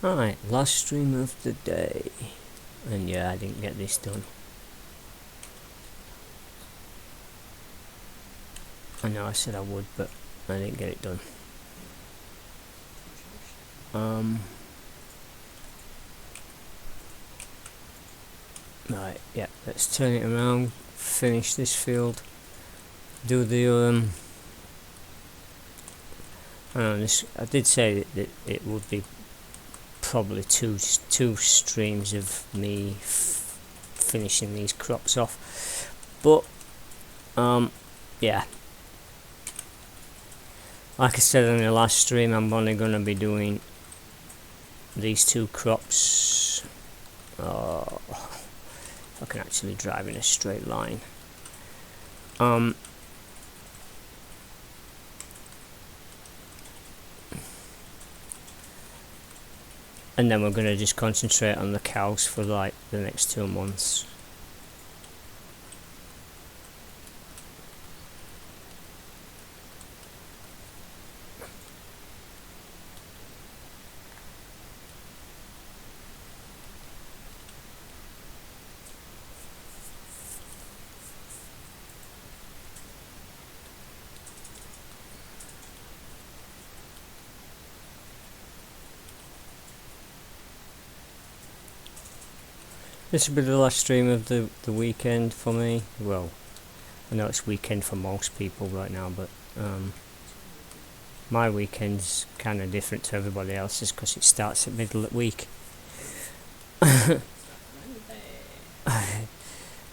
Alright, last stream of the day. And yeah, I didn't get this done. I know I said I would, but I didn't get it done. Right, yeah, let's turn it around, finish this field, do the I did say that it would be probably two streams of me finishing these crops off, but yeah, like I said in the last stream, I'm only going to be doing these two crops. Oh, if I can actually drive in a straight line. And then we're going to just concentrate on the cows for like the next 2 months. This will be the last stream of the weekend for me. Well, I know it's weekend for most people right now, but my weekend's kind of different to everybody else's because it starts at middle of the week.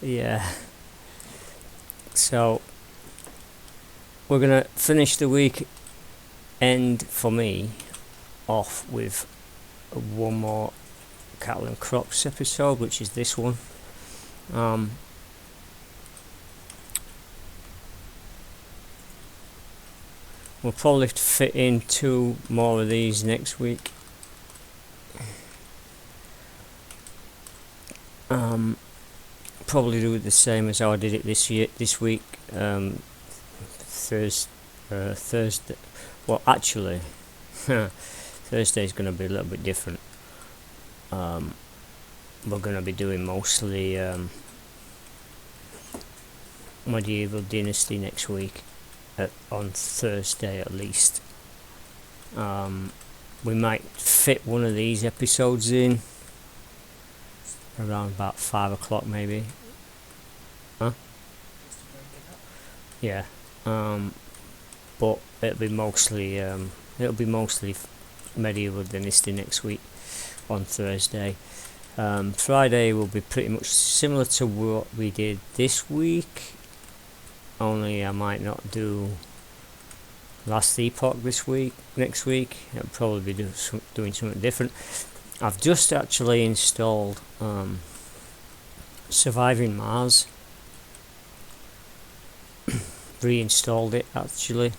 Yeah. So we're gonna finish the week end for me off with one more cattle and crops episode, which is this one. We'll probably fit in 2 more of these next week. Probably do it the same as how I did it this week. Thursday. Well, actually, Thursday's going to be a little bit different. We're going to be doing mostly Medieval Dynasty next week, on Thursday at least. We might fit one of these episodes in around about 5 o'clock maybe. Huh? Yeah. But it'll be mostly Medieval Dynasty next week on Thursday. Friday will be pretty much similar to what we did this week, only I might not do Last Epoch next week. I'll probably be doing something different. I've just actually installed Surviving Mars. Reinstalled it actually.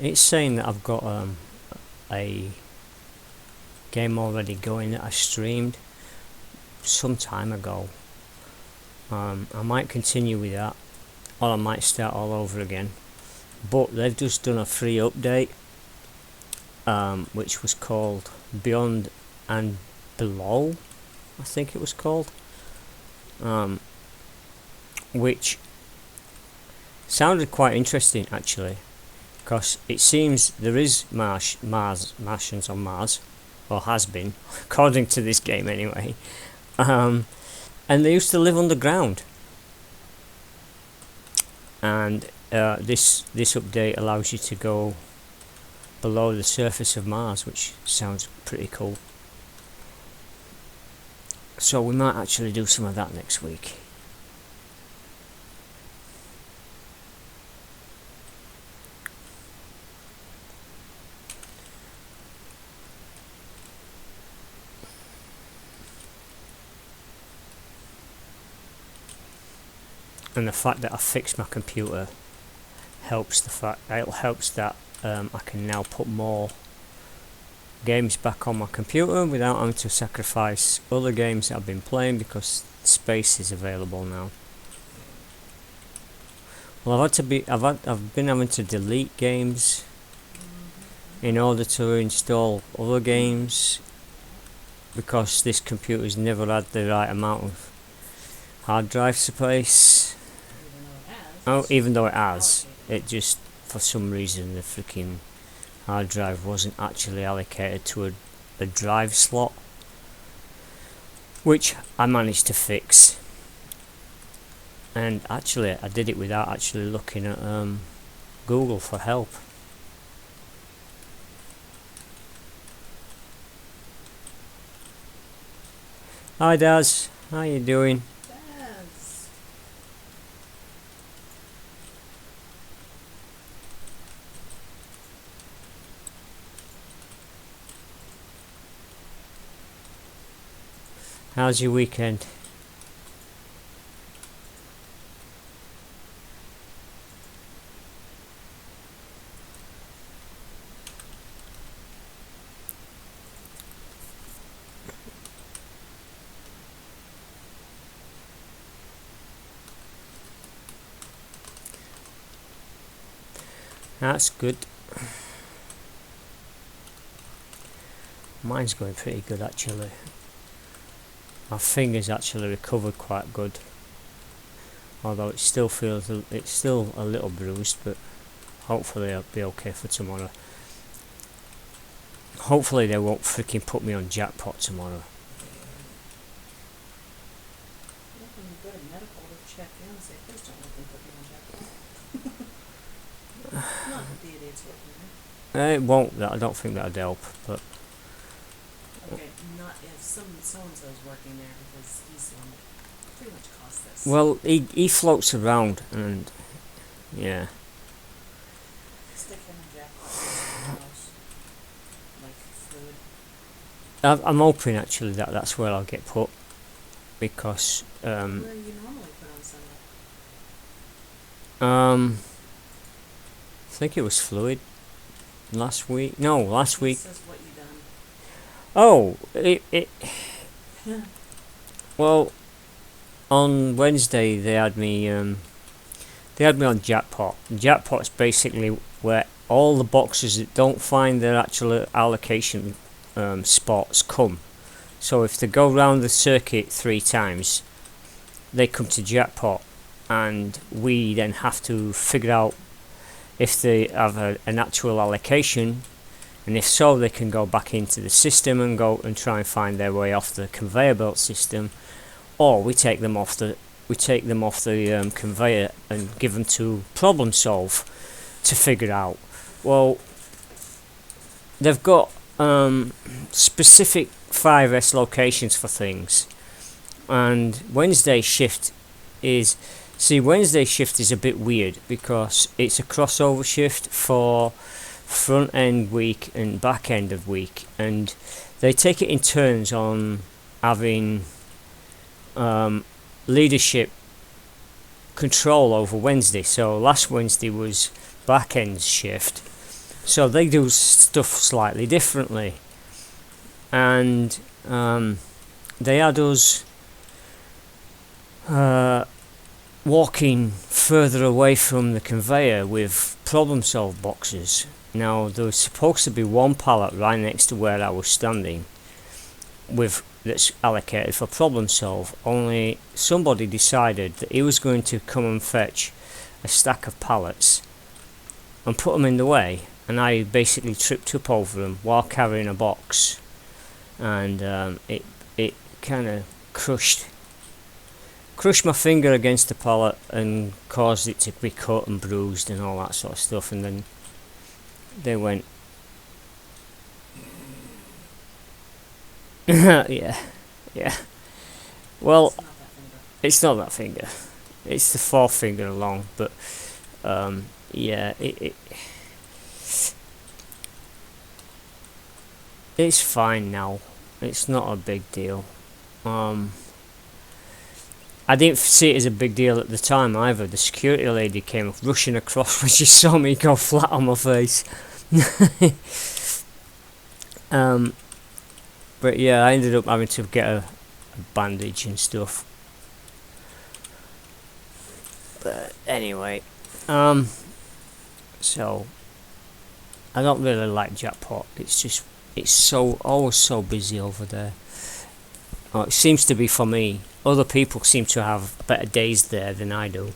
It's saying that I've got a game already going that I streamed some time ago. I might continue with that, or I might start all over again, but they've just done a free update which was called Beyond and Below, I think it was called, which sounded quite interesting actually, because it seems there is Martians on Mars, or has been, according to this game anyway, and they used to live underground, and this update allows you to go below the surface of Mars, which sounds pretty cool. So we might actually do some of that next week. And the fact that I fixed my computer helps that I can now put more games back on my computer without having to sacrifice other games that I've been playing, because space is available now. Well, I've been having to delete games in order to install other games, because this computer's never had the right amount of hard drive space. Oh, even though it has, it just, for some reason, the freaking hard drive wasn't actually allocated to a drive slot, which I managed to fix. And actually, I did it without actually looking at Google for help. Hi Daz, how you doing? Yes. How's your weekend? That's good. Mine's going pretty good actually. My finger's actually recovered quite good, although it still feels it's still a little bruised, but hopefully I'll be okay for tomorrow. Hopefully they won't freaking put me on jackpot tomorrow. Well, when you go to medical to check in, say, please don't let them put me on jackpot. Not that the idiot's working there. It won't. I don't think that'd help. But Okay, not if so-and-so's working there, because he's the one that pretty much caused this. well, he floats around, and yeah. Stick him in jackpot somewhere else. Like fluid. I'm hoping actually that that's where I'll get put, because Where are you normally put on Sunday? I think it was fluid last week. No, last week. This is what you done. Oh, it well, on Wednesday they had me on jackpot. Jackpot's basically where all the boxes that don't find their actual allocation spots come. So if they go round the circuit 3 times, they come to jackpot, and we then have to figure out if they have an actual allocation, and if so, they can go back into the system and go and try and find their way off the conveyor belt system, or we take them off the conveyor and give them to Problem Solve to figure out. Well, they've got specific 5S locations for things, and Wednesday shift is a bit weird because it's a crossover shift for front end week and back end of week, and they take it in turns on having leadership control over Wednesday. So last Wednesday was back end shift, so they do stuff slightly differently, and they had us walking further away from the conveyor with Problem Solve boxes. Now there was supposed to be one pallet right next to where I was standing that's allocated for Problem Solve, only somebody decided that he was going to come and fetch a stack of pallets and put them in the way, and I basically tripped up over them while carrying a box, and it kind of crushed my finger against the pallet and caused it to be cut and bruised and all that sort of stuff. And then they went yeah well, it's not that finger, it's the 4th finger along, but yeah, it's fine now. It's not a big deal. I didn't see it as a big deal at the time either. The security lady came rushing across when she saw me go flat on my face. But yeah, I ended up having to get a bandage and stuff. But anyway, so I don't really like Jackpot. It's just, it's so, always so busy over there. Oh, it seems to be for me. Other people seem to have better days there than I do.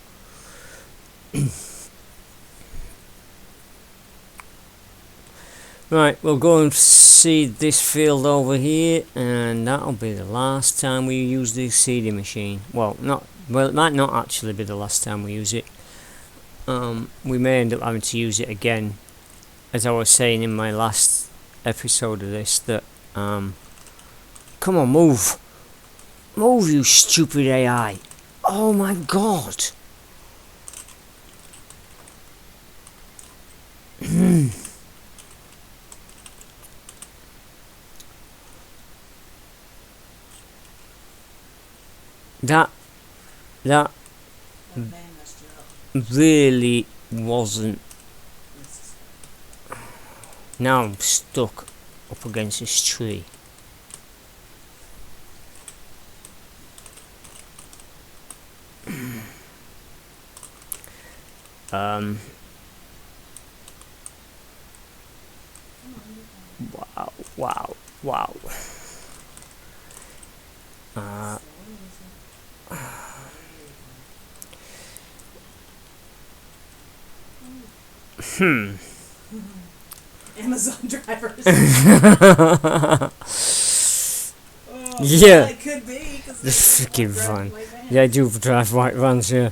Right, we'll go and see this field over here, and that'll be the last time we use the seeding machine. Well, it might not actually be the last time we use it. We may end up having to use it again, as I was saying in my last episode of this, that come on, move, you stupid AI. Oh my god. That That man messed you up. really wasn't. Necessary. Now I'm stuck up against this tree. Wow. Amazon drivers. Yeah. It could be. The freaking van. Yeah, I do drive white vans, yeah.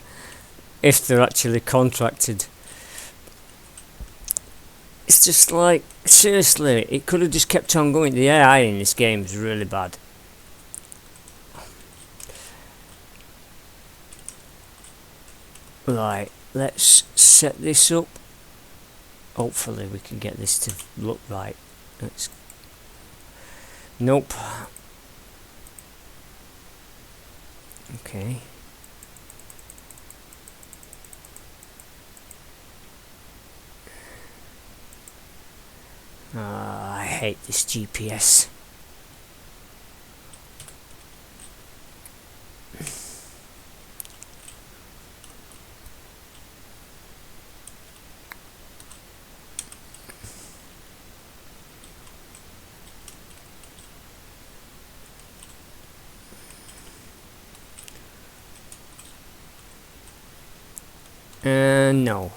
If they're actually contracted. It's just like, seriously, it could have just kept on going. The AI in this game is really bad. Right, let's set this up. Hopefully we can get this to look right. Nope. Okay. I hate this GPS. No.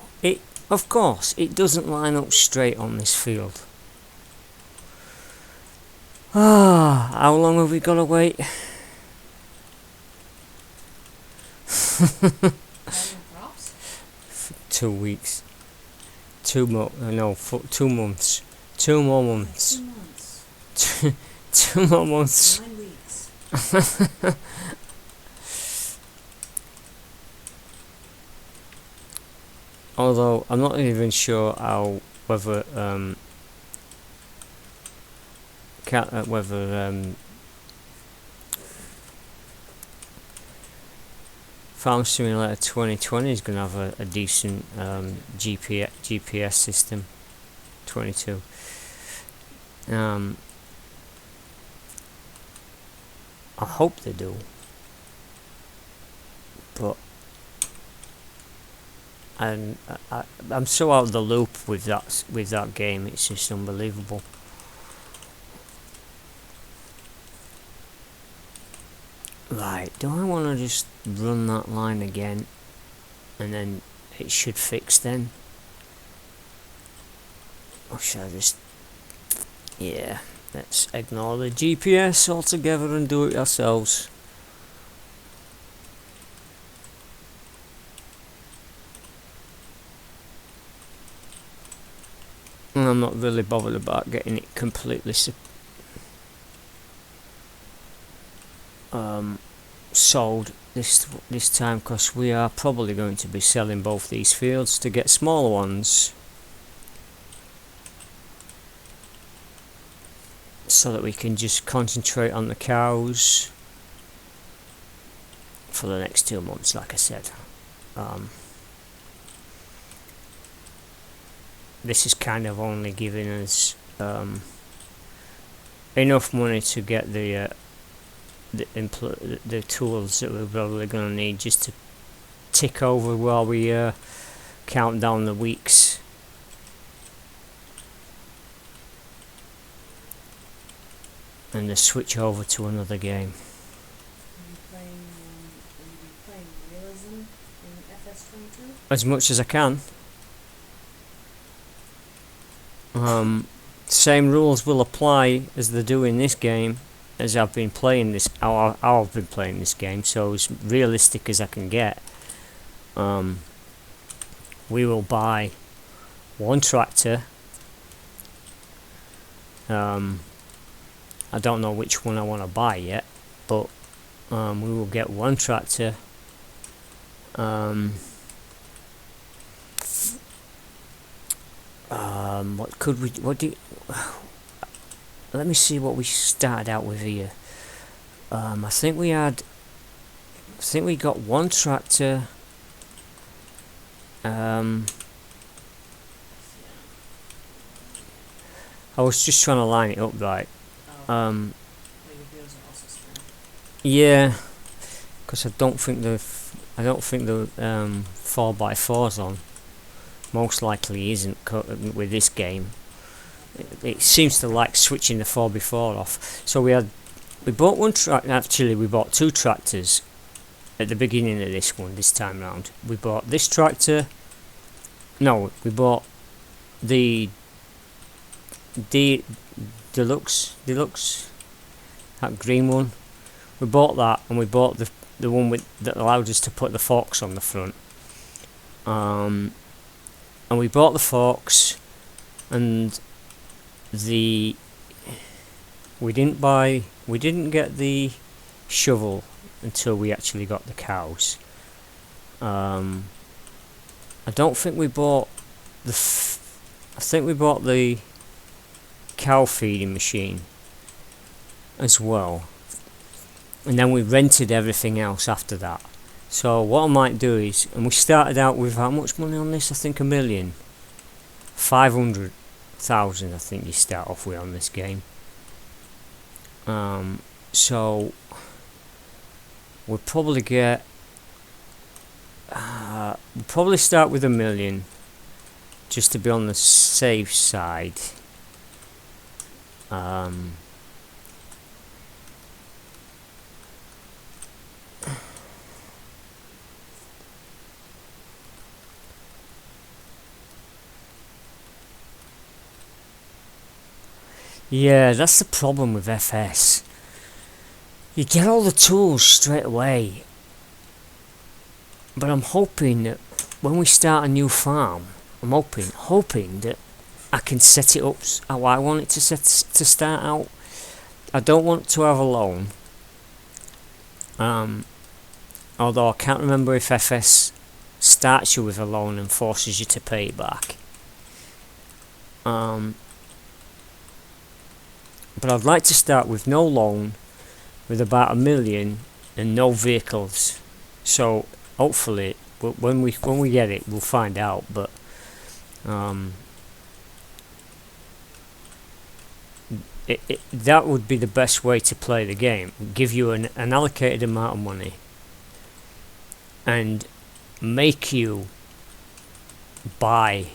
Of course, it doesn't line up straight on this field. How long have we got to wait? 2 weeks. 2 more, no, 2 months. 2 more months. 2 months. 2 more months. 9 weeks. Although I'm not even sure whether Farm Simulator 2020 is going to have a decent GPS system. 22. I hope they do, but I'm so out of the loop with that game. It's just unbelievable. Right, do I want to just run that line again, and then it should fix then? Or should I just... Yeah, let's ignore the GPS altogether and do it ourselves. And I'm not really bothered about getting it completely sold this time, because we are probably going to be selling both these fields to get smaller ones, so that we can just concentrate on the cows for the next 2 months, like I said. This is kind of only giving us enough money to get the tools that we're probably going to need just to tick over while we count down the weeks. and then switch over to another game. Will you be playing realism in FS22? As much as I can. Same rules will apply as they do in this game as I've been playing this. How I've been playing this game, so as realistic as I can get. We will buy one tractor. I don't know which one I want to buy yet, but we will get one tractor. What could we? What do? Let me see what we started out with here. I think we got one tractor. I was just trying to line it up right. Well, your wheels are also spinning. Yeah, because I don't think the 4x4's on. Most likely isn't with this game. It seems to like switching the 4x4 off. So we bought one tractor. Actually, we bought two tractors at the beginning of this time round. We bought this tractor. No, we bought the deluxe, that green one. We bought that, and we bought the one that allowed us to put the forks on the front. And we bought the forks, and we didn't get the shovel until we actually got the cows. I don't think we bought I think we bought the cow feeding machine as well, and then we rented everything else after that. So what I might do is, and we started out with how much money on this? I think 1,500,000 I think you start off with on this game. So we'll probably get we'll probably start with 1 million just to be on the safe side. Yeah, that's the problem with FS. You get all the tools straight away, but I'm hoping that when we start a new farm, I'm hoping that I can set it up how I want it to start out. I don't want to have a loan. Although I can't remember if FS starts you with a loan and forces you to pay it back. But I'd like to start with no loan, with about 1 million and no vehicles. So hopefully, when we get it, we'll find out. But that would be the best way to play the game. Give you an allocated amount of money and make you buy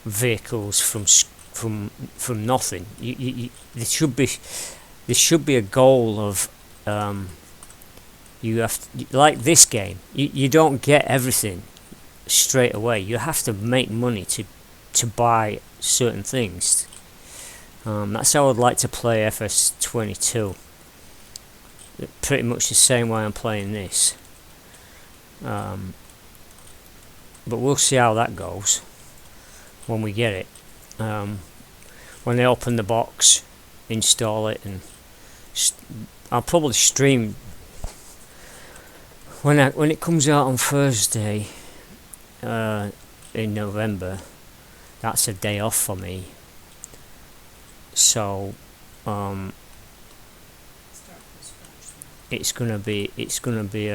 vehicles from nothing. There should be a goal of you have to, like this game. You don't get everything straight away. You have to make money to buy certain things. That's how I'd like to play FS22. Pretty much the same way I'm playing this. But we'll see how that goes when we get it. When they open the box, install it, and I'll probably stream when it comes out on Thursday in November. That's a day off for me. So it's gonna be it's gonna be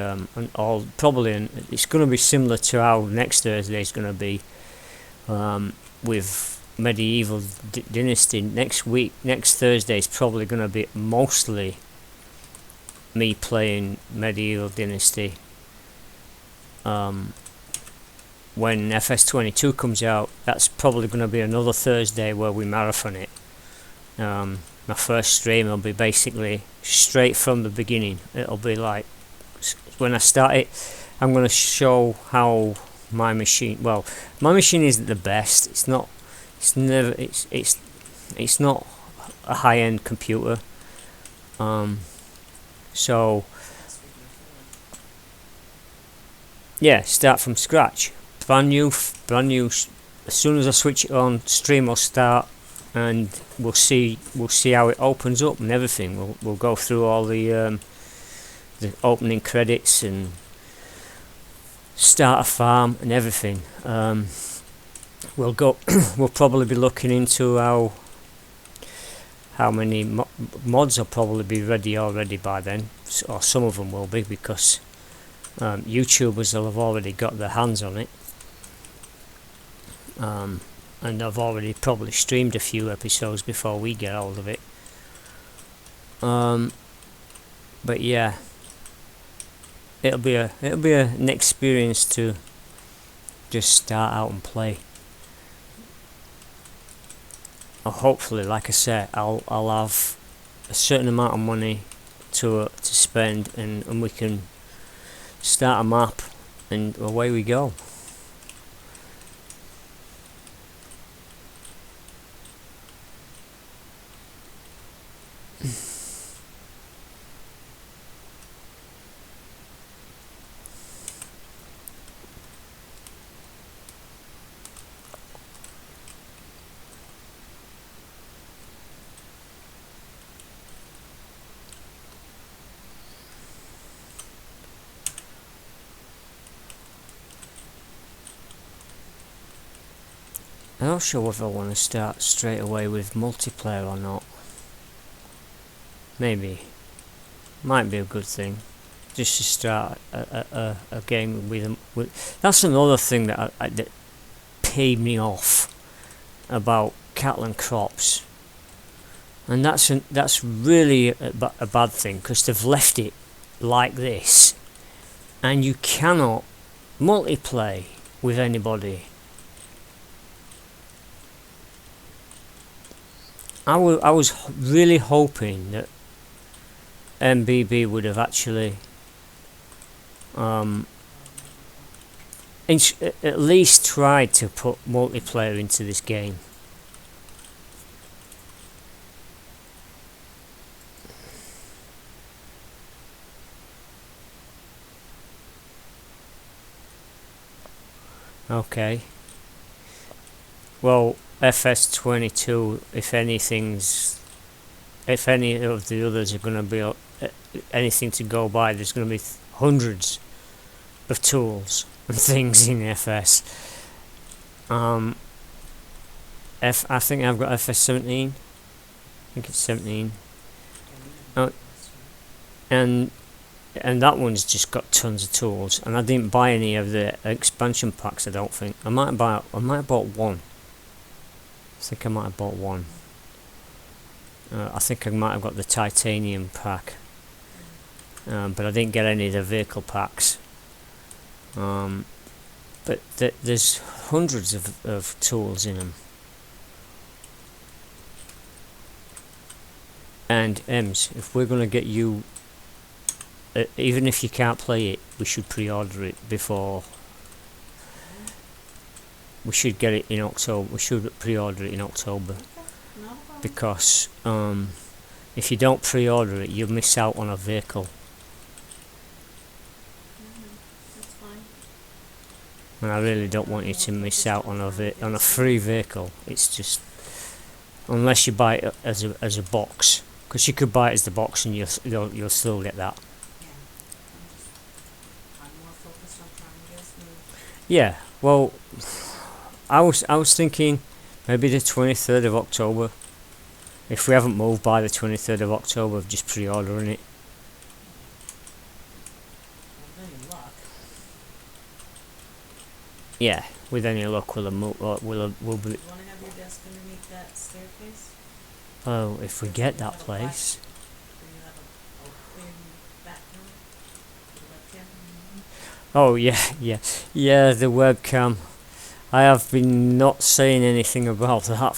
similar to how next Thursday is gonna be with Medieval Dynasty. Next Thursday is probably gonna be mostly me playing Medieval Dynasty. When FS22 comes out, that's probably going to be another Thursday where we marathon it. My first stream will be basically straight from the beginning. It'll be like when I start it, I'm going to show how my machine. Well, my machine isn't the best. It's not. It's never. It's not a high-end computer. So yeah, start from scratch, brand new. As soon as I switch it on, stream will start, and we'll see how it opens up and everything. We'll go through all the opening credits and start a farm and everything. We'll probably be looking into how many mods will probably be ready already by then, or some of them will be, because YouTubers will have already got their hands on it, and I've already probably streamed a few episodes before we get hold of it. But yeah, it'll be an experience to just start out and play. Hopefully, like I said, I'll have a certain amount of money to spend, and we can start a map, and away we go. I'm not sure whether I want to start straight away with multiplayer or not. Maybe. Might be a good thing. Just to start a game with. That's another thing that that paid me off about cattle and crops. And that's really a bad thing, because they've left it like this. And you cannot multiplay with anybody. I was really hoping that MBB would have actually at least tried to put multiplayer into this game. Okay. Well, FS22, if any of the others are going to be anything to go by, there's going to be hundreds of tools and things in FS. I think I've got FS17. I think it's 17. And that one's just got tons of tools, and I didn't buy any of the expansion packs. I don't think I might have bought one. I think I might have bought one. I think I might have got the titanium pack, but I didn't get any of the vehicle packs. But there's hundreds of tools in them. And Ems, if we're going to get you, even if you can't play it, we should pre-order it before. We should get it in October. We should pre-order it in October, because if you don't pre-order it, you'll miss out on a vehicle. That's fine. And I really don't want you to miss out on a free vehicle. It's just, unless you buy it as a box, because you could buy it as the box and you'll still get that. I'm more focused on trying to get us moved. Yeah. Well, I was thinking maybe the 23rd of October. If we haven't moved by the 23rd of October, of just pre-ordering it. With any luck. Yeah, with any luck, we'll be. Do you want to have your desk underneath that staircase? Oh, if we get that place. Do you have a clear background for the webcam? Oh yeah, the webcam. I have been not saying anything about that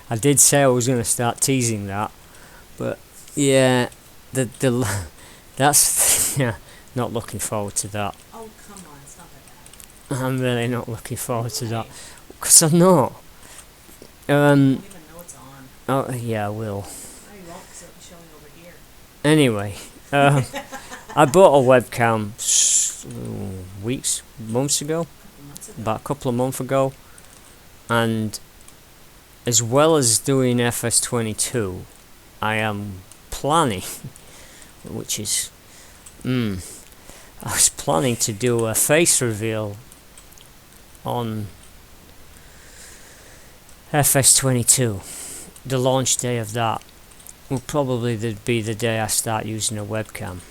I did say I was going to start teasing that, but yeah, that's yeah, not looking forward to that. Oh, come on, it's not that bad. I'm really not looking forward to that, Why? because I'm not. I don't even know it's on. Oh yeah, I will. No, you won't, because it'll be showing over here. Anyway, I bought a webcam months ago, Months ago. about a couple of months ago, and as well as doing FS22, I am planning, which is, I was planning to do a face reveal on FS22. The launch day of that will probably be the day I start using a webcam.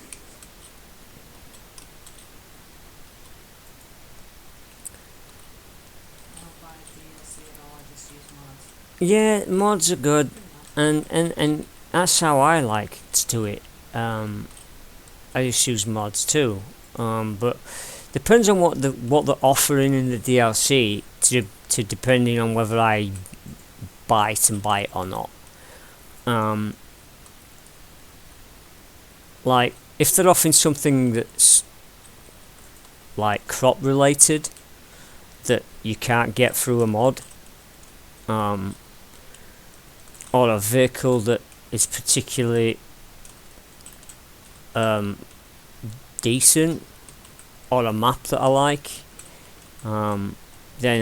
I don't buy DLC at all, I just use mods. Yeah, mods are good, Pretty much. and that's how I like to do it. I just use mods too, but depends on what they're offering in the DLC to depending on whether I buy it or not. Like if they're offering something that's like crop related that you can't get through a mod, or a vehicle that is particularly decent, or a map that I like, then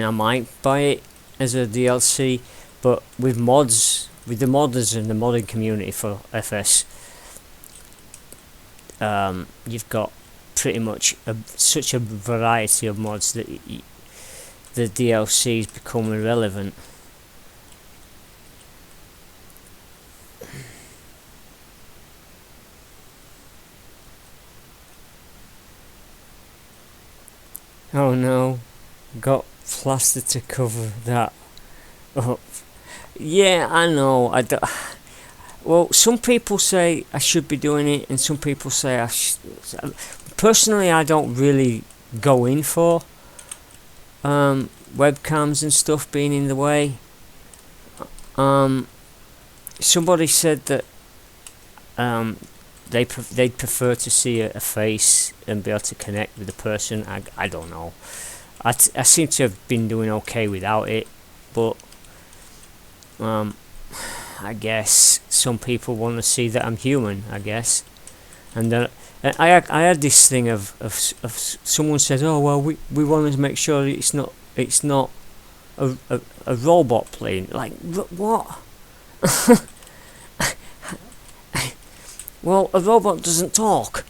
I might buy it as a DLC. But with mods, with the modders and the modding community for FS, you've got pretty much such a variety of mods that the DLCs become irrelevant. Oh no, got plaster to cover that up. Yeah, I know. Well, some people say I should be doing it, and some people say I personally, I don't really go in for webcams and stuff being in the way. Somebody said that they'd prefer to see a face and be able to connect with the person. I don't know. I seem to have been doing okay without it, but I guess some people want to see that I'm human, I guess. And I had this thing of someone said, oh well, we want to make sure it's not a robot playing. Like what? Well, a robot doesn't talk.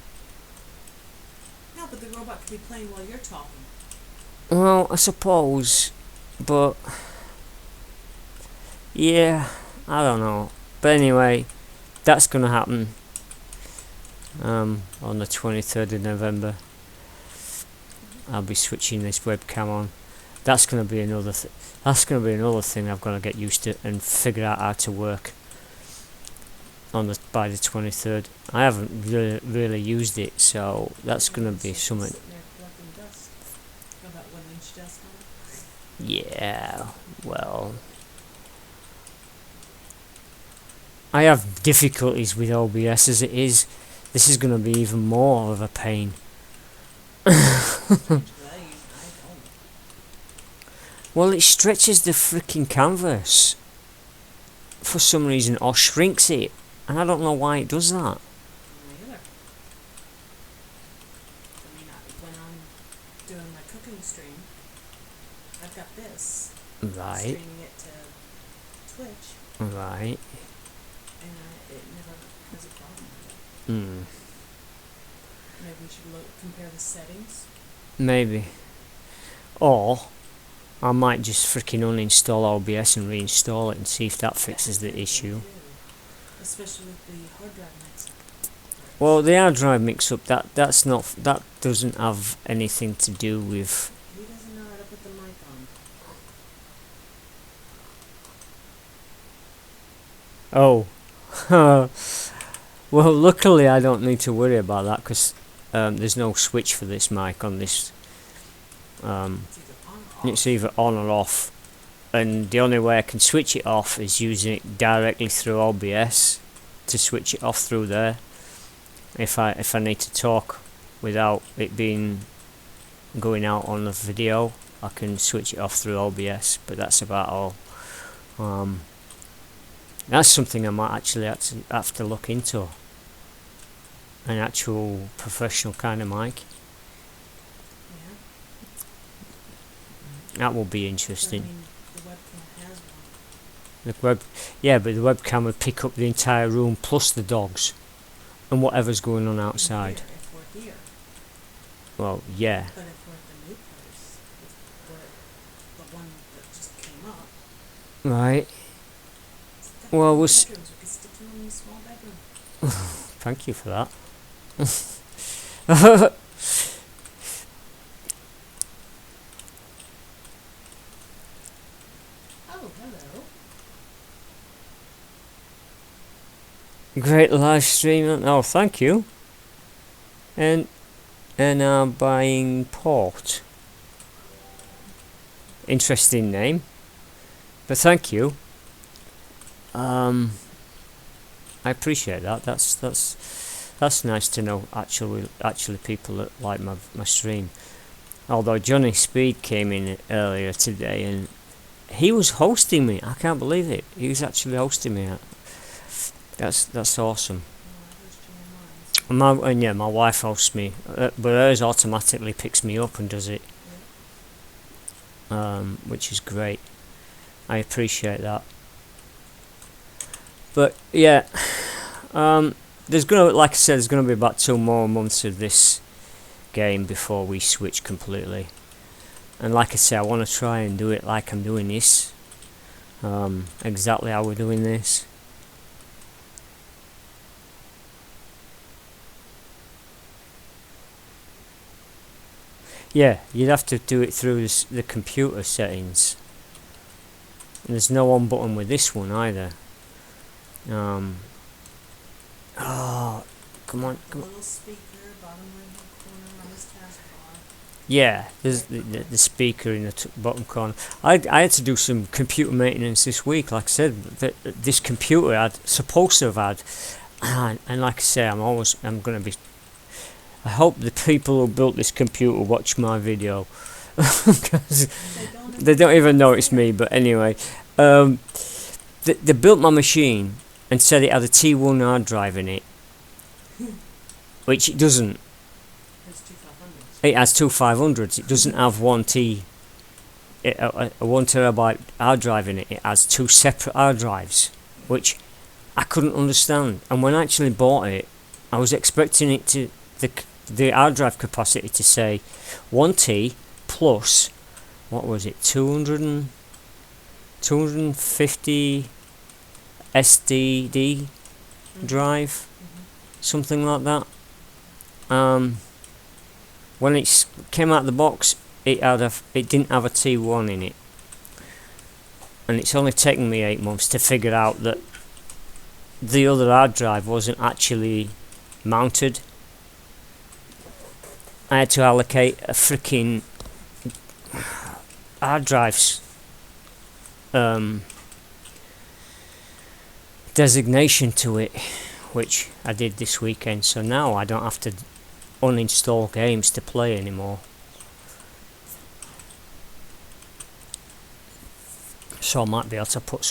No, but the robot could be playing while you're talking. Well, I suppose, but yeah, I don't know. But anyway, that's gonna happen on the 23rd of November. I'll be switching this webcam on. That's gonna be another thing I've got to get used to and figure out how to work by the 23rd. I haven't really used it, so that's gonna be something. Sitting there collecting dust. Got about 1 inch dust on it. Yeah, well, I have difficulties with OBS as it is. This is going to be even more of a pain. Well, it stretches the freaking canvas for some reason, or shrinks it, and I don't know why it does that. Me either. I mean, when I'm doing my cooking stream, I've got this. Right, Streaming it to Twitch, right. and it never has a problem with it. Maybe we should compare the settings. Maybe. Or I might just freaking uninstall OBS and reinstall it and see if that fixes the issue. Especially with the hard drive mix-up. Well, the hard drive mix-up, that doesn't have anything to do with. He doesn't know how to put the mic on. Oh. Well, luckily I don't need to worry about that because there's no switch for this mic on this. It's either on or off. It's either on or off. and the only way I can switch it off is using it directly through OBS to switch it off through there. If I need to talk without it being going out on the video, I can switch it off through OBS, but that's about all. That's something I might actually have to look into. An actual professional kind of mic. Yeah. That will be But, I interesting. mean, the webcam has one. Yeah, but the webcam would pick up the entire room plus the dogs and whatever's going on outside. Here, if we're here. Well, yeah. But if we're at the new place, if we're the one that just came up, Right. it's Well, definitely we'll bedrooms. We could stick you in a small bedroom. Thank you for that. Oh, hello. Great live stream. Oh, thank you. And buying port. Interesting name, but thank you. I appreciate that. That's nice to know. Actually, people that like my stream. Although Johnny Speed came in earlier today and he was hosting me. I can't believe it. He was actually hosting me. That's awesome. Oh, I Yeah, my wife hosts me, but hers automatically picks me up and does it, which is great. I appreciate that. But yeah, like I said, there's gonna be about 2 more months of this game before we switch completely. And like I say, I want to try and do it like I'm doing this, exactly how we're doing this. Yeah, you'd have to do it through the computer settings. And there's no on button with this one either. Oh, come on, The come on. little speaker, bottom right-hand corner on his taskbar. Yeah, there's the speaker in the bottom corner. I had to do some computer maintenance this week. Like I said, this computer had supposed to have had, and like I say, I'm gonna be. I hope the people who built this computer watch my video, because they don't even know it's me. But anyway, they built my machine and said it had a T1 hard drive in it, which it doesn't. There's 2500s. It has two 500s. It doesn't have a 1 terabyte hard drive in it. It has 2 separate hard drives, which I couldn't understand. And when I actually bought it, I was expecting it to the hard drive capacity to say 1T plus, what was it, 250 SDD drive, something like that. When it came out of the box, it didn't have a T1 in it, and it's only taken me 8 months to figure out that the other hard drive wasn't actually mounted. I had to allocate a freaking hard drives designation to it, which I did this weekend, so now I don't have to uninstall games to play anymore. So I might be able to put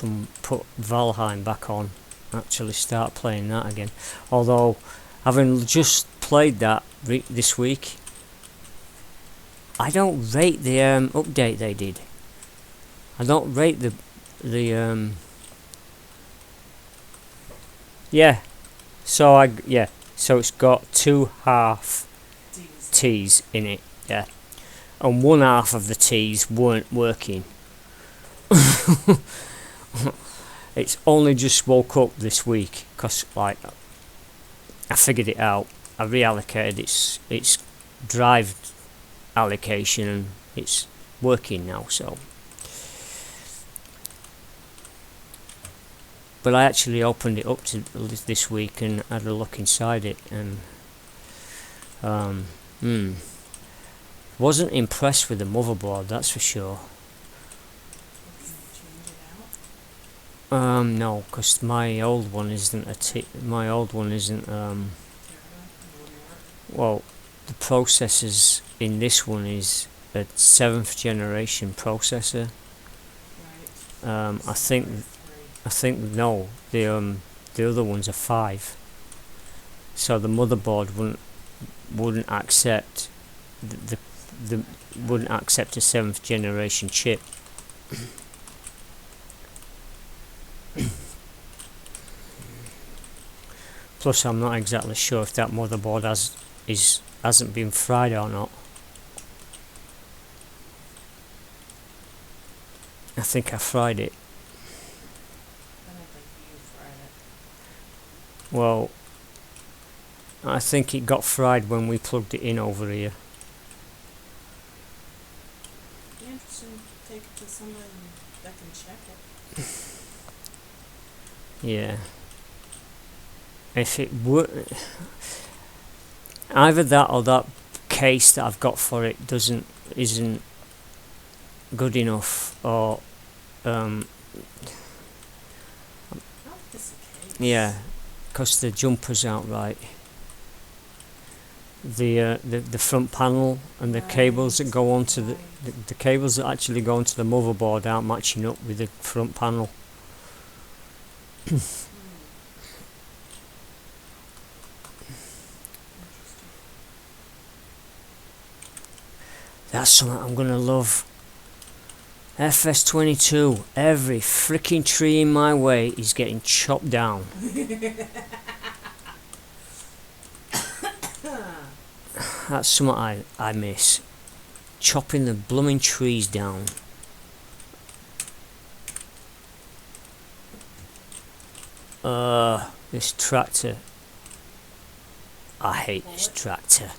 Valheim back on, actually start playing that again. Although, having just played that this week, I don't rate the update they did. I don't rate the yeah. So so it's got 2 half T's in it, yeah, and 1 half of the T's weren't working. It's only just woke up this week, cause like I figured it out. I reallocated its drive allocation and it's working now. So, but I actually opened it up to this week and had a look inside it, and wasn't impressed with the motherboard, that's for sure. No, 'cause my old one isn't my old one isn't, well, the processors in this one is a 7th generation processor. I think no, the other ones are 5. So the motherboard wouldn't accept the wouldn't accept a 7th generation chip. Plus, I'm not exactly sure if that motherboard hasn't been fried or not. I think I fried it. I don't think you fried it. Well, I think it got fried when we plugged it in over here. Be interesting to take it to somebody that can check it. Yeah. If it would, either that or that case that I've got for it isn't good enough, or I don't think it's the case. yeah, 'cause the jumper's out right. The front panel and the cables that go onto the cables that actually go onto the motherboard aren't matching up with the front panel. Interesting. That's something I'm gonna love. FS22. Every freaking tree in my way is getting chopped down. That's something I miss. Chopping the blooming trees down. This tractor. I hate this tractor.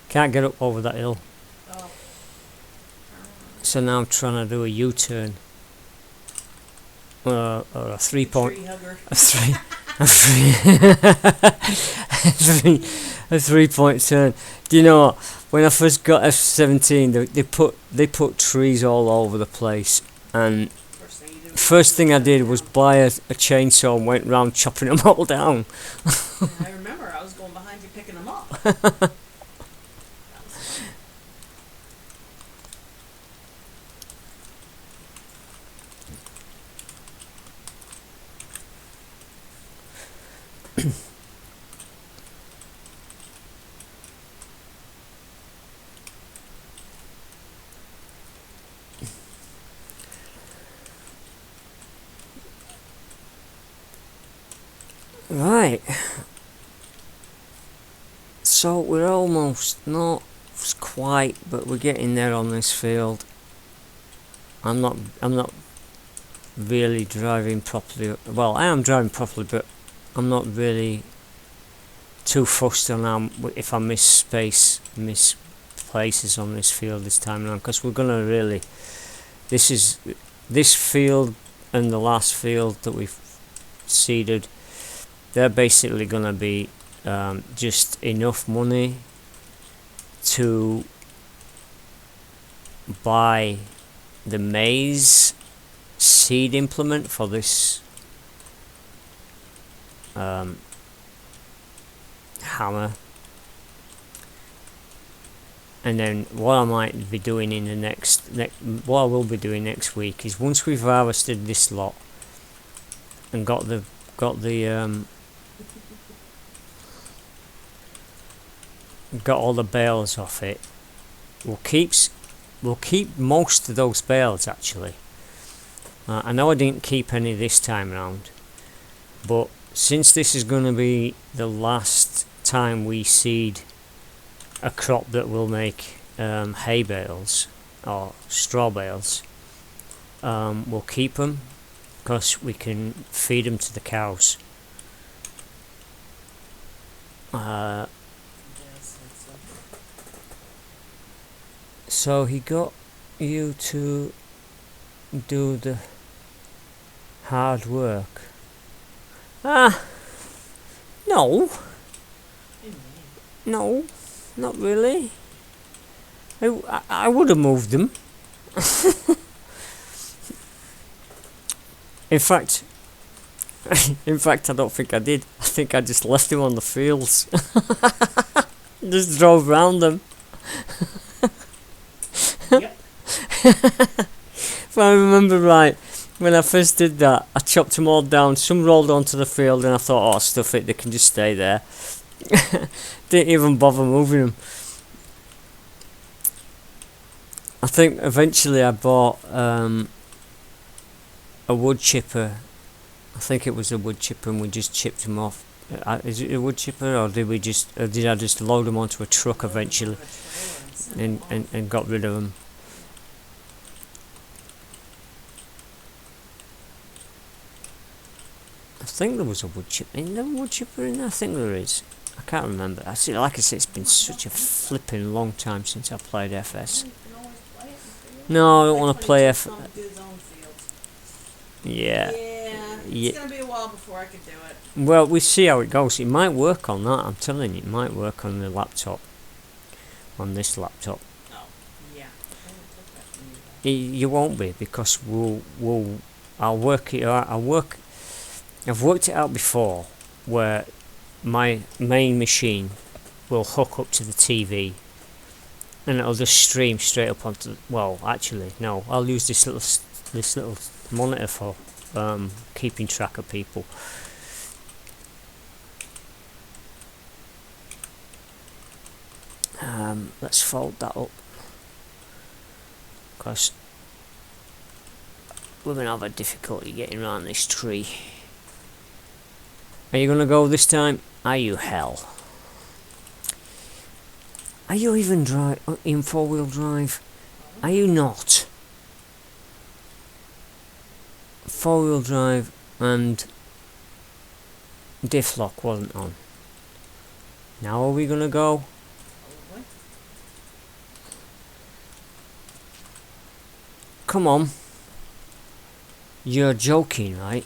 Can't get up over that hill. Oh. So now I'm trying to do a U-turn. Or a 3-point. Tree hugger. A 3-point turn. Do you know what? When I first got F17, they put trees all over the place, and first thing I did was buy a chainsaw and went round chopping them all down. Yeah, I remember I was going behind you picking them up. Right. So we're almost, not quite, but we're getting there on this field. I'm not really driving properly. Well, I am driving properly, but I'm not really too fussed on if I miss places on this field this time around, because we're gonna really, this field and the last field that we've seeded, they're basically gonna be just enough money to buy the maize seed implement for this hammer. And then what I might be doing in the what I will be doing next week is, once we've harvested this lot and got all the bales off it, we'll keep most of those bales actually. I know I didn't keep any this time round, but since this is going to be the last time we seed a crop that will make hay bales or straw bales, we'll keep them because we can feed them to the cows. So he got you to do the hard work. No, not really. I would have moved them. In fact, I don't think I did. I think I just left him on the fields. Just drove round them. Yep. If I remember right, when I first did that, I chopped them all down. Some rolled onto the field, and I thought, oh, stuff it, they can just stay there. Didn't even bother moving them. I think eventually I bought a wood chipper. I think it was a wood chipper, and we just chipped them off. Is it a wood chipper, or did I just load them onto a truck eventually, and got rid of them? I think there was a wood chipper. Is there a wood chipper in there? I think there is. I can't remember. I see, like I said, it's been such a flipping long time since I played FS. No, I don't want to play F. Yeah. It's gonna be a while before I can do it. Well, we see how it goes. It might work on that. I'm telling you, it might work on the laptop. On this laptop. Oh, yeah. You won't be, because I'll work it out. I've worked it out before, where my main machine will hook up to the TV, and it'll just stream straight up onto. Well, actually, no. I'll use this little monitor for keeping track of people. Let's fold that up, because we're going to have a difficulty getting around this tree. Are you going to go this time? Are you hell? Are you even in four-wheel drive? Are you not? Four-wheel drive and diff lock wasn't on. Now are we going to go? Probably. Come on. You're joking, right?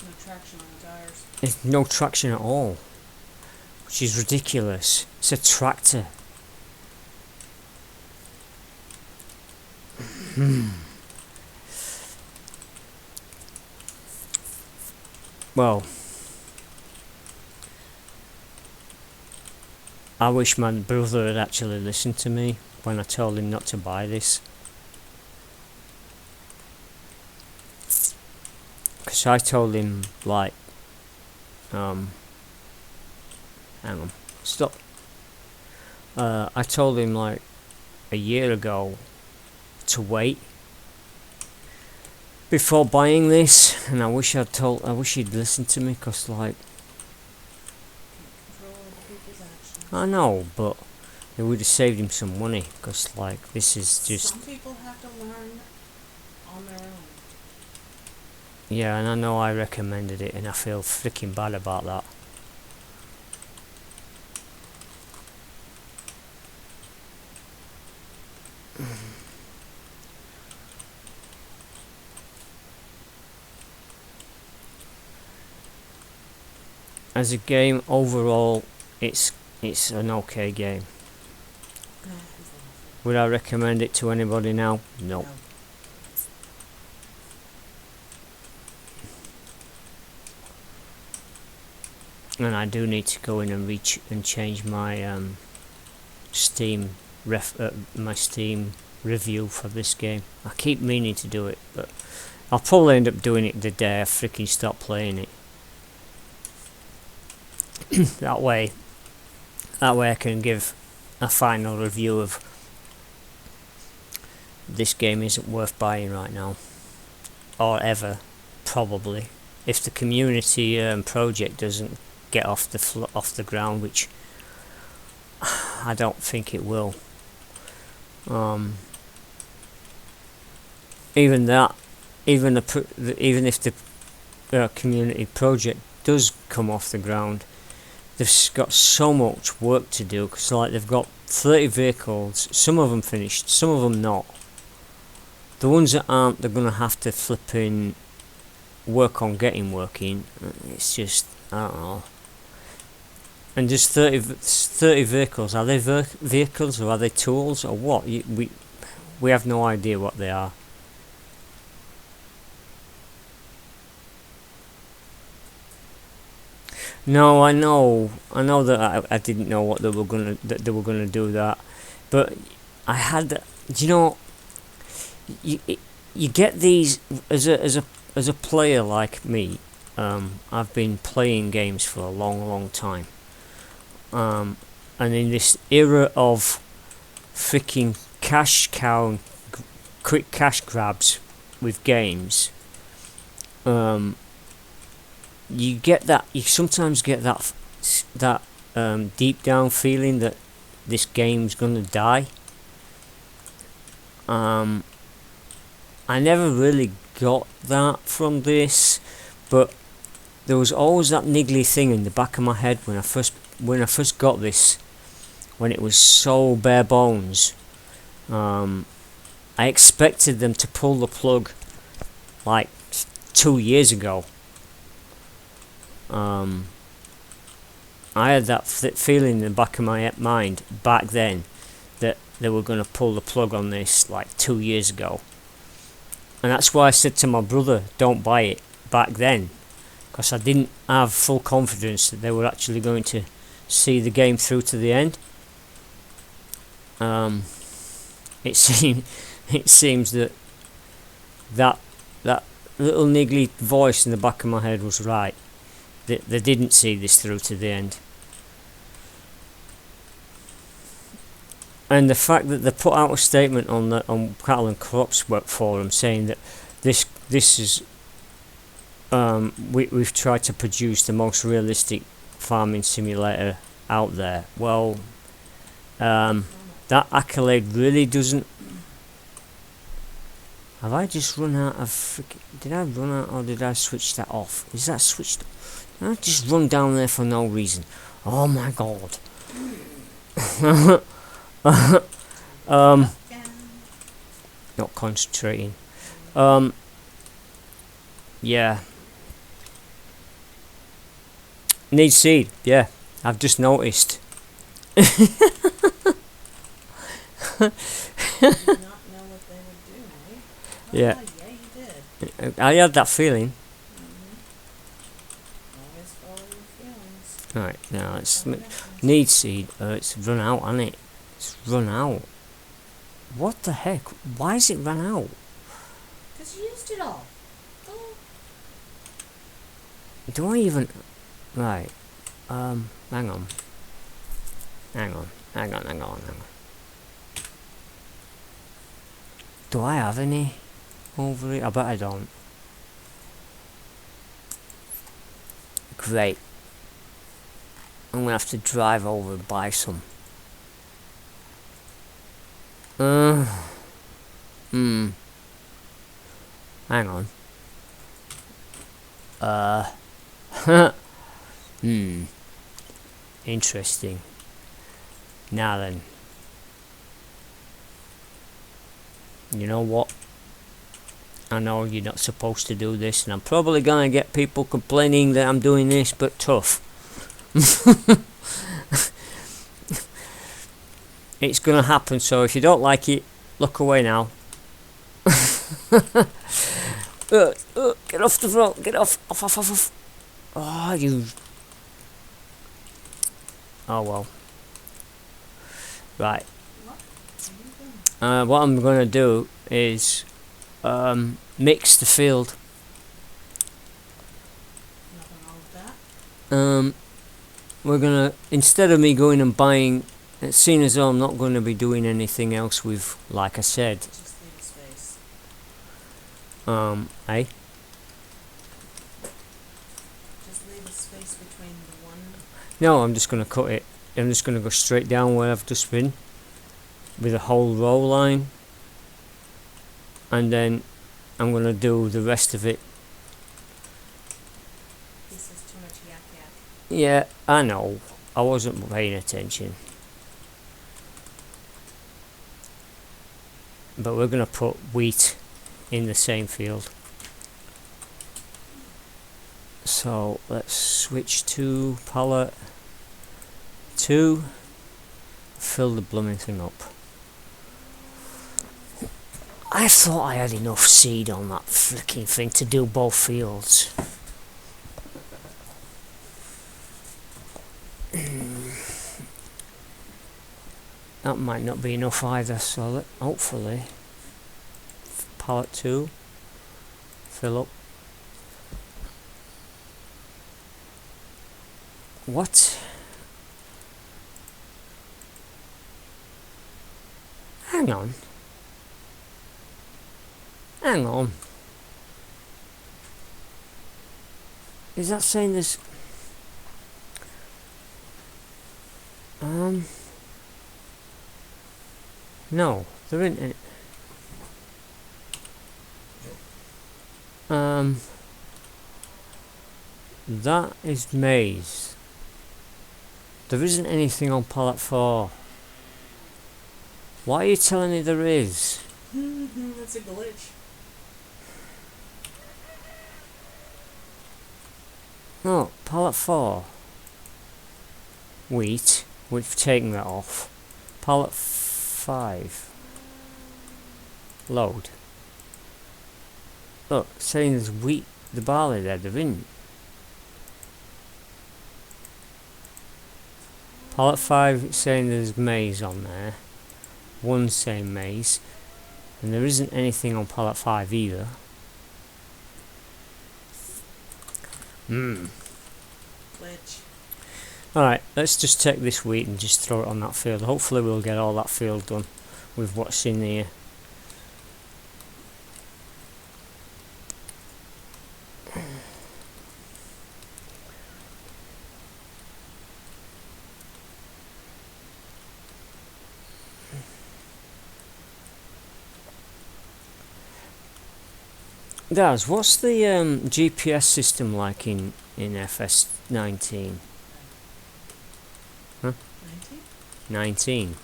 No traction on the tires. There's no traction at all, which is ridiculous. It's a tractor. Well, I wish my brother had actually listened to me when I told him not to buy this. Because I told him, like, hang on, stop. I told him, like, a year ago to wait before buying this, and I wish he'd listened to me, because, like, Control other people's actions. I know, but it would have saved him some money, because, like, this is just... Some people have to learn on their own. Yeah, and I know I recommended it, and I feel freaking bad about that. As a game overall, it's an okay game. No, it's awful. Would I recommend it to anybody now? No. And I do need to go in and change my Steam my Steam review for this game. I keep meaning to do it, but I'll probably end up doing it the day I freaking stop playing it. that way I can give a final review of this game isn't worth buying right now, or ever, probably, if the community project doesn't get off the ground, which I don't think it will. Even if the community project does come off the ground, they've got so much work to do, because like they've got 30 vehicles, some of them finished, some of them not. The ones that aren't, they're gonna have to flipping work on getting working. It's just, I don't know. And just 30 vehicles, are they vehicles, or are they tools, or what? We have no idea what they are. No, I know that I didn't know what they were gonna do that, but I had, you know, you you get these as a player like me. I've been playing games for a long time, um, and in this era of freaking cash cow, and quick cash grabs with games, um, you sometimes get that deep down feeling that this game's gonna die. Um, I never really got that from this, but there was always that niggly thing in the back of my head when I first got this, when it was so bare bones. I expected them to pull the plug like 2 years ago. I had that feeling in the back of my mind back then that they were going to pull the plug on this like 2 years ago. And that's why I said to my brother, don't buy it back then. Because I didn't have full confidence that they were actually going to see the game through to the end. It seems that little niggly voice in the back of my head was right. They didn't see this through to the end. And the fact that they put out a statement on Cattle and Crops forum saying that this is we've tried to produce the most realistic farming simulator out there. Well, that accolade really doesn't. Have I just run out of did I run out, or did I switch that off? Is that switched? Did I just run down there for no reason? Oh my god. Not concentrating. Yeah. Needs seed. Yeah, I've just noticed. Did not know what they would do, eh? Yeah. Oh, yeah, you did. I had that feeling. Always follow your feelings. Right, now it's Connections. need seed. It's run out, hasn't it? It's run out. What the heck? Why is it run out? 'Cause you used it all. Oh. Do I even? Right. Hang on. Do I have any over it? I bet I don't. Great. I'm gonna have to drive over and buy some. Hang on. Interesting. Now then. You know what? I know you're not supposed to do this, and I'm probably gonna get people complaining that I'm doing this, but tough. It's gonna happen, so if you don't like it, look away now. Get off the front, get off. Oh, you. Oh well. Right. What I'm gonna do is mix the field. Nothing wrong with that. We're gonna, instead of me going and buying, seeing as though I'm not going to be doing anything else with, like I said, Just leave a space. eh? Just leave a space between the one. No, I'm just gonna cut it. I'm just gonna go straight down where I've just been, with a whole row line, and then I'm gonna do the rest of it. This is too much yak yak. Yeah, I know. I wasn't paying attention. But we're gonna put wheat in the same field. So let's switch to palette 2. Fill the blooming thing up. I thought I had enough seed on that flicking thing to do both fields. That might not be enough either, so hopefully pallet 2 fill up. What? Hang on. Hang on. Is that saying there's... No, there isn't any... That is maize. There isn't anything on pallet 4. Why are you telling me there is? That's a glitch. No, pallet 4. Wheat. We've taken that off. Pallet 5. Load. Look, saying there's wheat, the barley there isn't. Pallet 5 it's saying there's maize on there. 1 saying maize. And there isn't anything on pallet 5 either. Glitch. Alright, let's just take this wheat and just throw it on that field. Hopefully we'll get all that field done with what's in here. Daz, what's the GPS system like in FS19? 19? 19.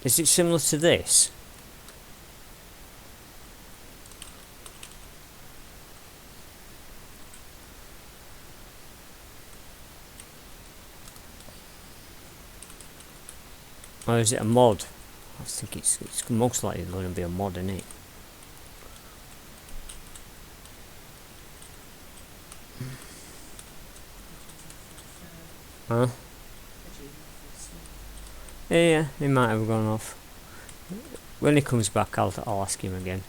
Is it similar to this? Or is it a mod? I think it's most likely going to be a mod, isn't it? Huh? Yeah, he might have gone off. When he comes back, I'll ask him again.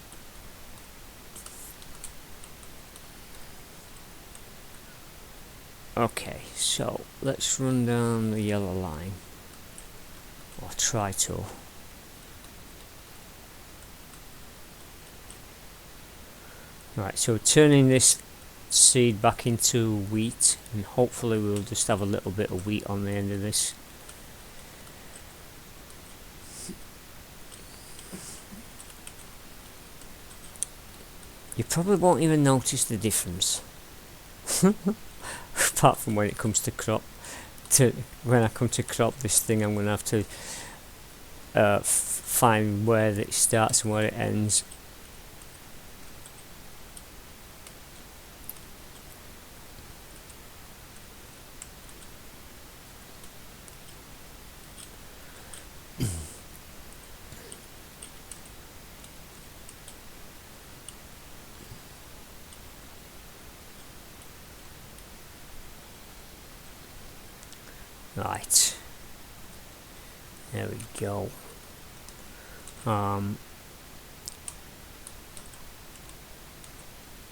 Okay, so let's run down the yellow line. Or try to. Right, so turning this seed back into wheat, and hopefully we'll just have a little bit of wheat on the end of this. You probably won't even notice the difference. Apart from when it comes to crop. When I come to crop this thing, I'm going to have to find where it starts and where it ends. Right, there we go.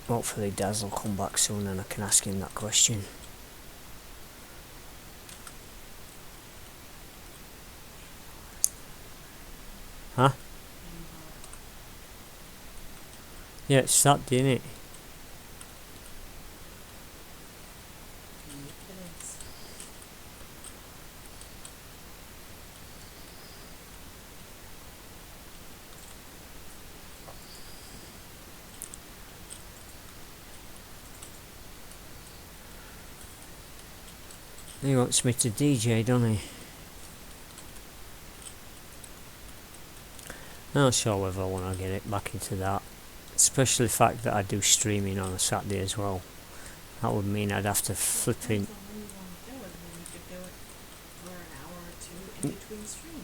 Hopefully Daz will come back soon and I can ask him that question. Huh? Yeah, it's stopped, didn't it? He wants me to DJ, doesn't he? Not sure whether I want to get it back into that. Especially the fact that I do streaming on a Saturday as well. That would mean I'd have to flip in.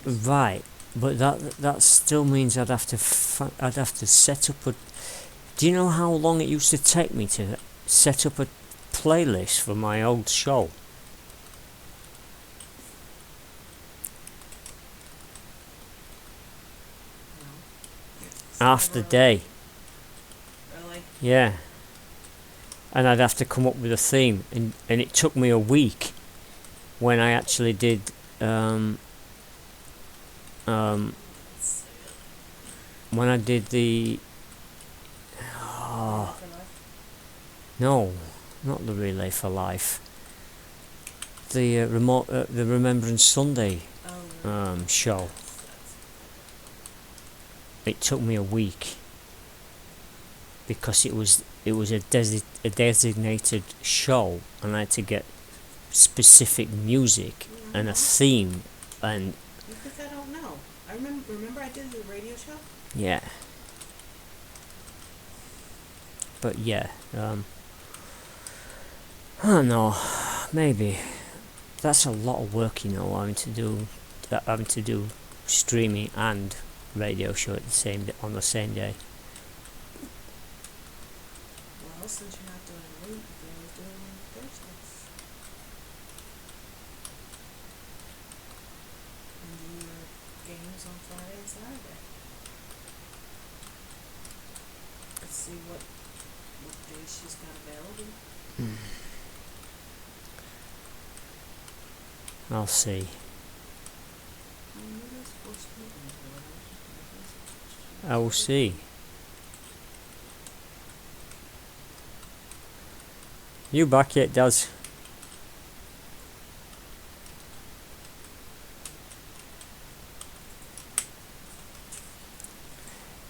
Right, but that still means I'd have to set up a... Do you know how long it used to take me to set up a playlist for my old show. No. Half the Really? day. Really? Yeah. And I'd have to come up with a theme, and it took me a week when I actually did um, Let's see. when I did the oh, For life? no, not the Relay for Life, the the Remembrance Sunday Oh, show. It took me a week because it was a designated show, and I had to get specific music and a theme, and You think I don't know? I remember I did the radio show? yeah. But yeah, I don't know, maybe that's a lot of work, having to do streaming and radio show at the same on the same day. Well, since you're not doing a week, you can always do it on Thursdays. And do your games on Friday and Saturday. Let's see what days she's got available. I'll see. Maybe it's forced meetings or whatever. I will see. You back yet, Daz?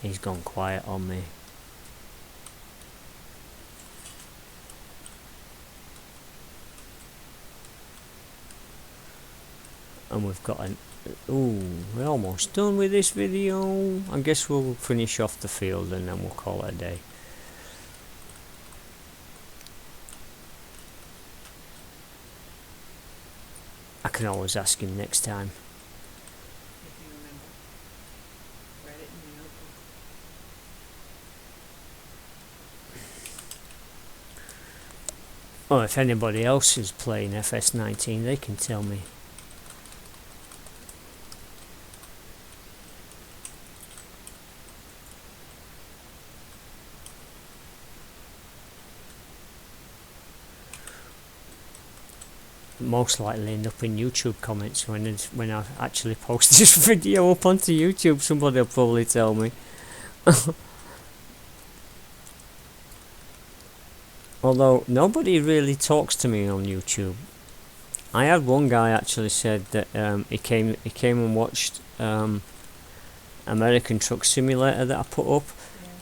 He's gone quiet on me. And we've got an... Ooh, we're almost done with this video. I guess we'll finish off the field and then we'll call it a day. I can always ask him next time. If you remember. Write it in your notebook. Or if anybody else is playing FS19, they can tell me. Most likely end up in YouTube comments when I actually post this video up onto YouTube. Somebody will probably tell me. Although nobody really talks to me on YouTube. I had one guy actually said that he came and watched American Truck Simulator that I put up,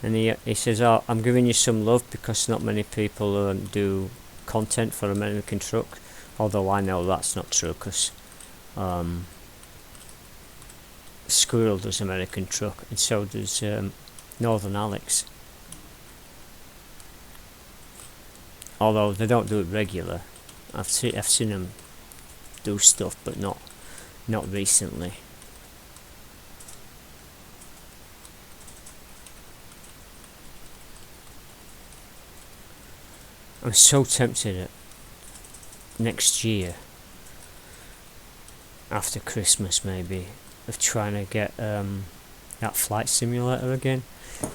and he says, "Oh, I'm giving you some love because not many people do content for American Truck." Although I know that's not true, because Squirrel does American Truck, and so does Northern Alex. Although they don't do it regular. I've seen them do stuff, but not recently. I'm so tempted at next year, after Christmas maybe, of trying to get that flight simulator again.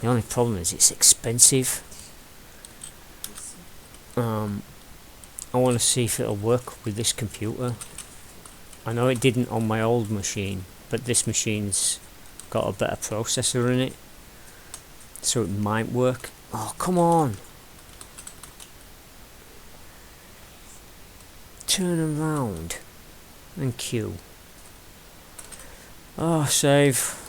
The only problem is it's expensive. I want to see if it'll work with this computer. I know it didn't on my old machine, but this machine's got a better processor in it, so it might work. Oh, come on! Turn around and queue. Oh, save.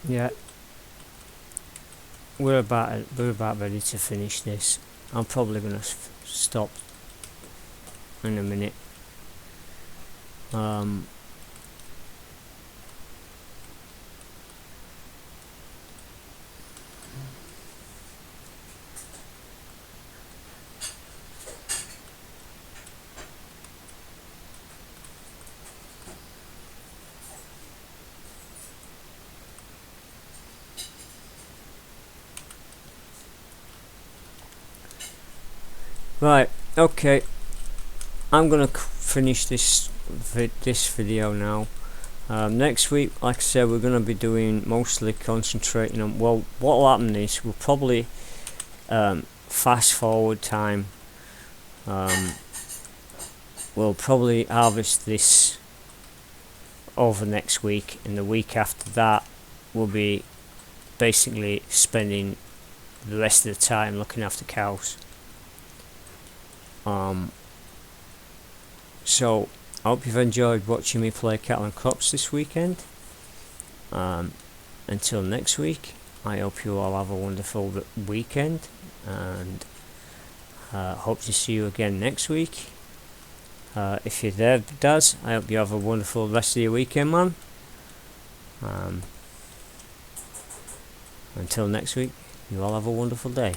Yeah, we're about ready to finish this. I'm probably gonna stop in a minute. Right, okay. I'm gonna finish this video now. Next week, like I said, we're gonna be doing mostly concentrating on. Well, what will happen is we'll probably fast forward time. We'll probably harvest this over next week, and the week after that, we'll be basically spending the rest of the time looking after cows. So I hope you've enjoyed watching me play cattle and crops this weekend. Until next week, I hope you all have a wonderful weekend, and hope to see you again next week. If you're there, Daz, I hope you have a wonderful rest of your weekend, man. Until next week, you all have a wonderful day.